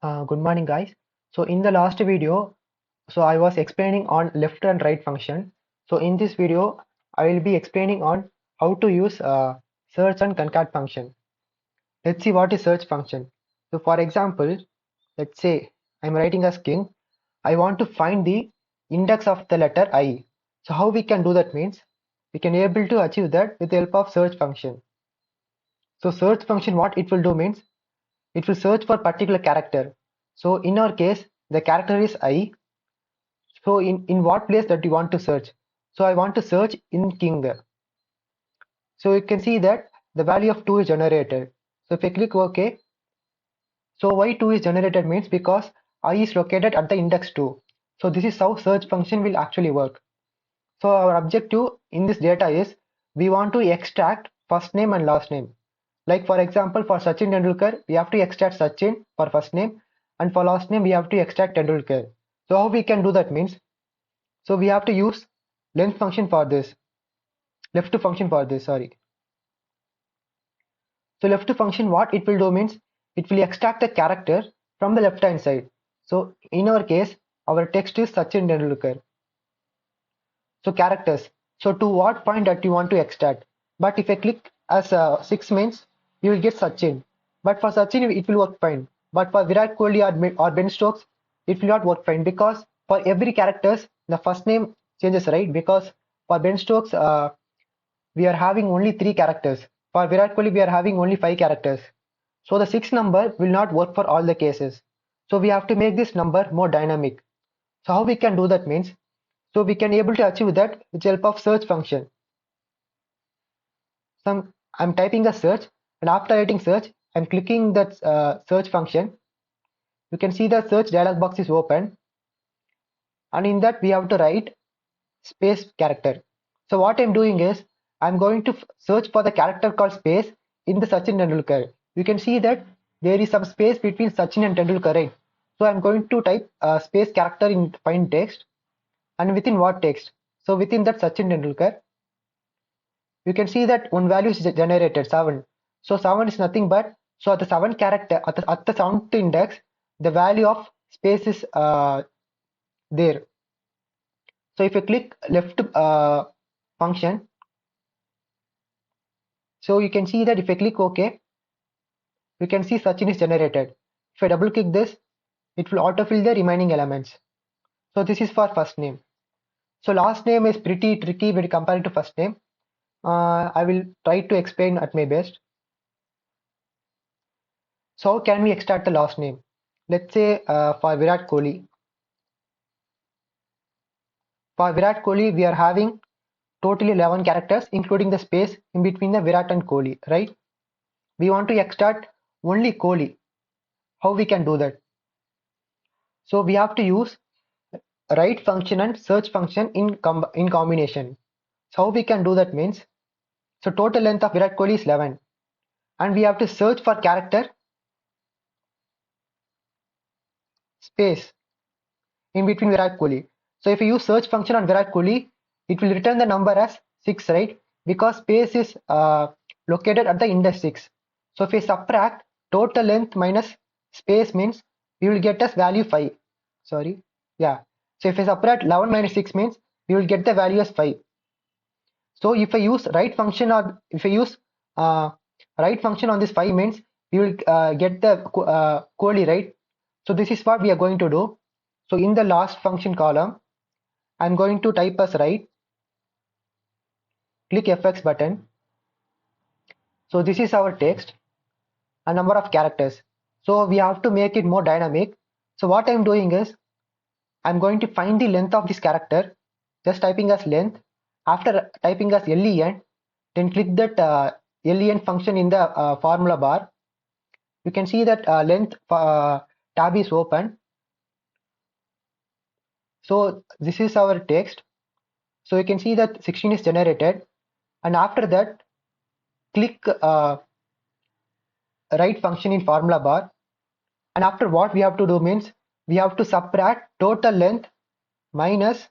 Good morning, guys. So in the last video, I was explaining on left and right function. So in this video, I will be explaining on how to use search and concat function. Let's see what is search function. So for example, let's say I'm writing a string. I want to find the index of the letter I. So how we can do that means we can able to achieve that with the help of search function. So search function, what it will do means it will search for particular character. So in our case, the character is I. So in what place that you want to search? So I want to search in king. So you can see that the value of 2 is generated. So if I click OK, so why 2 is generated means because I is located at the index 2. So this is how search function will actually work. So our objective in this data is we want to extract first name and last name. Like for example, for Sachin Tendulkar, we have to extract Sachin for first name, and for last name we have to extract Tendulkar. So how we can do that means, so we have to use length function for this, left function for this, sorry. So left function, what it will do means it will extract the character from the left hand side. So in our case, our text is Sachin Tendulkar. So characters. So to what point that you want to extract. But if I click as 6 means you will get Sachin. But for Sachin it will work fine. But for Virat Kohli or Ben Stokes it will not work fine because for every characters the first name changes, right? Because for Ben Stokes we are having only 3 characters. For Virat Kohli we are having only 5 characters. So the 6 number will not work for all the cases. So we have to make this number more dynamic. So how we can do that means, so we can able to achieve that with the help of search function. So I'm typing a search, and after writing search, I'm clicking that search function. You can see the search dialog box is open, and in that we have to write space character. So what I'm doing is I'm going to search for the character called space in the Sachin Tendulkar. You can see that there is some space between Sachin and Tendulkar, right? So I'm going to type space character in find text, and within what text? So within that Sachin Tendulkar, you can see that one value is generated 7. So 7 is nothing but, so at the 7 character at the 7th index the value of space is there. So if you click left function, so you can see that if I click OK, you can see Sachin is generated. If I double click this, it will autofill the remaining elements. So this is for first name. So last name is pretty tricky when compared to first name. I will try to explain at my best. So how can we extract the last name? Let's say for Virat Kohli. For Virat Kohli, we are having totally 11 characters, including the space in between the Virat and Kohli, right? We want to extract only Kohli. How we can do that? So we have to use write function and search function in combination. So how we can do that means, so total length of Virat Kohli is 11, and we have to search for character space in between Virat Kohli. So if you use search function on Virat Kohli, it will return the number as 6, right? Because space is located at the index 6. So if we subtract total length minus space means we will get as value 5. Sorry. Yeah. So if I subtract 11 minus 6 means we will get the value as 5. So if I use write function, or if I use write function on this 5 means we will get the Kohli, right? So this is what we are going to do. So in the last function column, I'm going to type as write, click FX button. So this is our text, a number of characters. So we have to make it more dynamic. So what I'm doing is I'm going to find the length of this character, just typing as length. After typing as len, then click that len function in the formula bar. You can see that length tab is open. So this is our text. So you can see that 16 is generated, and after that click write function in formula bar, and after what we have to do means we have to subtract total length minus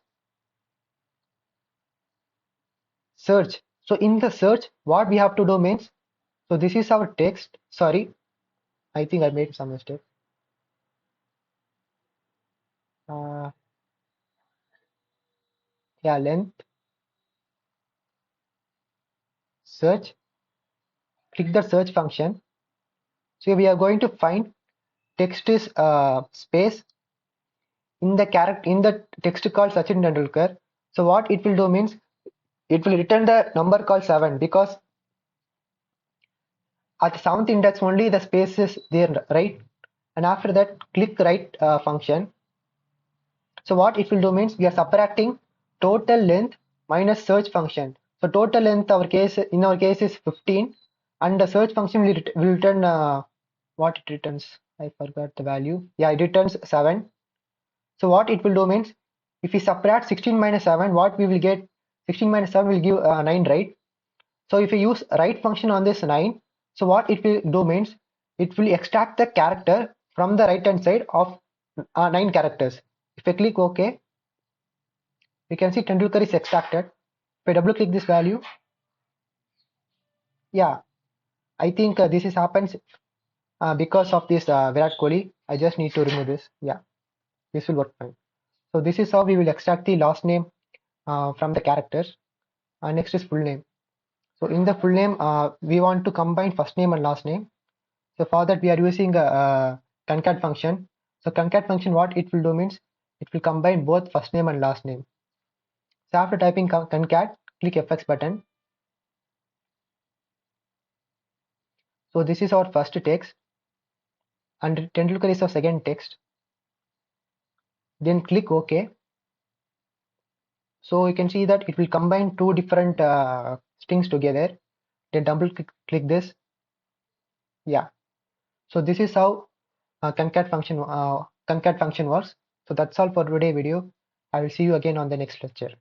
search. So in the search what we have to do means, so this is our text, sorry, I think I made some mistake. uh, yeah, length, search, click the search function. So we are going to find text is space in the character in the text called Sachin Tendulkar. So what it will do means it will return the number called 7 because at the seventh index only the space is there, right? And after that click write function. So what it will do means we are subtracting total length minus search function. So total length in our case is 15 and the search function will return what it returns. I forgot the value. Yeah, it returns 7. So what it will do means if we subtract 16 minus 7, what we will get? 16 minus 7 will give 9, right? So if you use write function on this 9, so what it will do means it will extract the character from the right hand side of 9 characters. If I click OK, you can see Tendulkar is extracted. If I double click this value, yeah, I think this is happens because of this Virat Kohli. I just need to remove this. Yeah, this will work fine. So this is how we will extract the last name from the characters. Next is full name. So in the full name, we want to combine first name and last name. So for that, we are using a concat function. So concat function, what it will do means it will combine both first name and last name. So after typing concat, click FX button. So this is our first text, and Tendulkar is our second text. Then click OK. So you can see that it will combine two different strings together. Then double click this. Yeah. So this is how concat function works. So that's all for today video. I will see you again on the next lecture.